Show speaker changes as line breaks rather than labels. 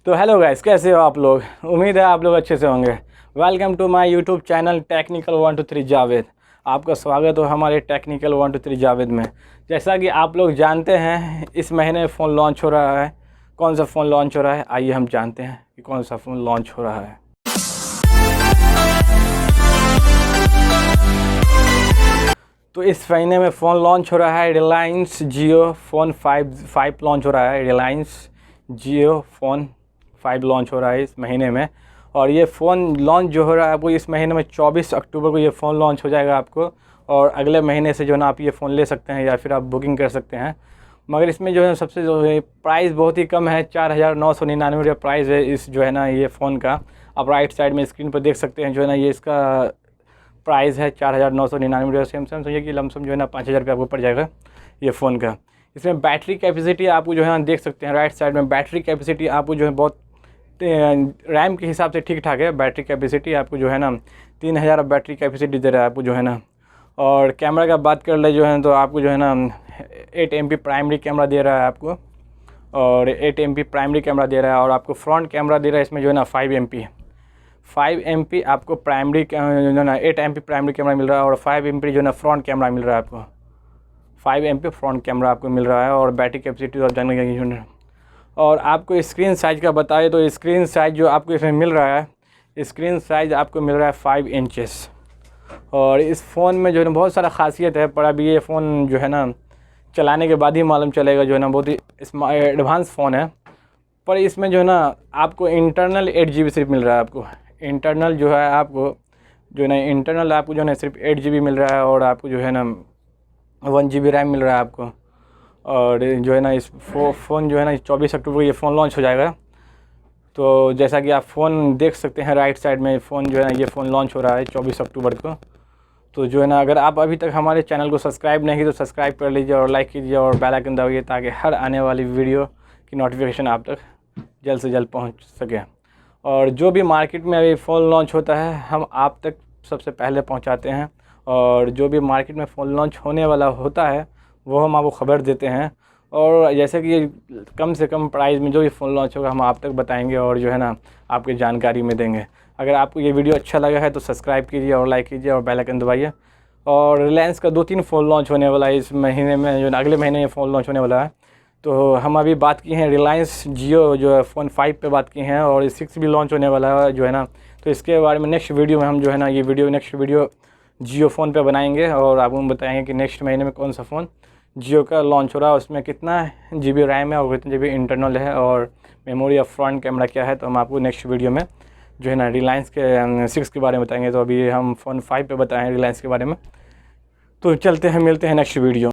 तो hello guys, कैसे हो आप लोग। उम्मीद है आप लोग अच्छे से होंगे। Welcome to my YouTube channel technical 123 Javed. आपका स्वागत हो हमारे टेक्निकल 123 जावेद में। जैसा कि आप लोग जानते हैं, इस महीने फ़ोन लॉन्च हो रहा है। कौन सा फ़ोन लॉन्च हो रहा है, आइए हम जानते हैं कि कौन सा फ़ोन लॉन्च हो रहा है। तो इस महीने में फ़ोन लॉन्च हो रहा है रिलायंस जियो फ़ोन 5 लॉन्च हो रहा है। रिलायंस जियो फ़ोन 5 लॉन्च हो रहा है इस महीने में। और ये फ़ोन लॉन्च जो हो रहा है आपको इस महीने में 24 अक्टूबर को ये फ़ोन लॉन्च हो जाएगा आपको। और अगले महीने से जो है ना आप ये फ़ोन ले सकते हैं या फिर आप बुकिंग कर सकते हैं। मगर इसमें जो है सबसे जो है प्राइस बहुत ही कम है, 4,999 प्राइस है इस जो है ना ये फ़ोन का। आप राइट साइड में स्क्रीन पर देख सकते हैं जो है ना ये इसका प्राइस है 4,999। सेम समझिए कि लमसम जो है ना 5,000 रुपये आपको पड़ जाएगा ये फ़ोन का। इसमें बैटरी कैपेसिटी आपको जो है ना देख सकते हैं राइट साइड में। बैटरी कैपेसिटी आपको जो है बहुत रैम के हिसाब से ठीक ठाक है। बैटरी कैपेसिटी आपको जो है ना 3,000 बैटरी कैपेसिटी दे रहा है आपको जो है ना। और कैमरा का बात कर ले जो है तो आपको जो है ना 8 MP प्राइमरी कैमरा दे रहा है आपको। और 8 MP प्राइमरी कैमरा दे रहा है। और आपको फ्रंट कैमरा दे रहा है इसमें जो है ना 5 MP आपको प्राइमरी जो है ना 8 MP प्राइमरी कैमरा मिल रहा है। और 5 MP जो है ना फ्रंट कैमरा मिल रहा है आपको। 5 MP फ्रंट कैमरा आपको मिल रहा है। और बैटरी कैपेसिटी आप जानने का। और आपको स्क्रीन साइज़ का बताए तो स्क्रीन साइज़ जो आपको इसमें मिल रहा है, स्क्रीन साइज़ आपको मिल रहा है 5 इंचेस। और इस फ़ोन में जो है ना बहुत सारा खासियत है, पर अभी ये फ़ोन जो है ना चलाने के बाद ही मालूम चलेगा। जो है ना बहुत ही एडवांस फ़ोन है। पर इसमें जो है ना आपको इंटरनल 8 GB सिर्फ मिल रहा है आपको। इंटरनल जो है आपको जो है ना इंटरनल आपको जो है ना सिर्फ 8 GB मिल रहा है। और आपको जो है ना 1 GB रैम मिल रहा है आपको। और जो है ना इस फ़ोन जो है ना 24 अक्टूबर को ये फ़ोन लॉन्च हो जाएगा। तो जैसा कि आप फ़ोन देख सकते हैं राइट साइड में, फ़ोन जो है ना ये फ़ोन लॉन्च हो रहा है 24 अक्टूबर को। तो जो है ना अगर आप अभी तक हमारे चैनल को सब्सक्राइब नहीं किए तो सब्सक्राइब कर लीजिए और लाइक कीजिए और बेल आइकन दबाइए, ताकि हर आने वाली वीडियो की नोटिफिकेशन आप तक जल्द से जल्द पहुंच सके। और जो भी मार्केट में अभी फ़ोन लॉन्च होता है हम आप तक सबसे पहले पहुंचाते हैं। और जो भी मार्केट में फ़ोन लॉन्च होने वाला होता है वो हम आपको ख़बर देते हैं। और जैसे कि कम से कम प्राइस में जो भी फ़ोन लॉन्च होगा हम आप तक बताएंगे और जो है ना आपकी जानकारी में देंगे। अगर आपको ये वीडियो अच्छा लगा है तो सब्सक्राइब कीजिए और लाइक कीजिए और बेल आइकन दबाइए। और रिलायंस का 2-3 फ़ोन लॉन्च होने वाला है इस महीने में, जो अगले महीने ये फ़ोन लॉन्च होने वाला है। तो हम अभी बात की हैं रिलायंस जियो जो है फ़ोन 5 पे बात की हैं। और 6 भी लॉन्च होने वाला है जो है ना। तो इसके बारे में नेक्स्ट वीडियो में हम जो है ना नेक्स्ट वीडियो जियो फ़ोन पे बनाएंगे और आपको बताएंगे कि नेक्स्ट महीने में कौन सा फ़ोन जियो का लॉन्च हो रहा है, उसमें कितना GB रैम है और कितना GB इंटरनल है और मेमोरी और फ्रंट कैमरा क्या है। तो हम आपको नेक्स्ट वीडियो में जो है ना रिलायंस के 6 के बारे में बताएंगे। तो अभी हम फ़ोन 5 पे बताएं रिलायंस के बारे में। तो चलते हैं, मिलते हैं नेक्स्ट वीडियो।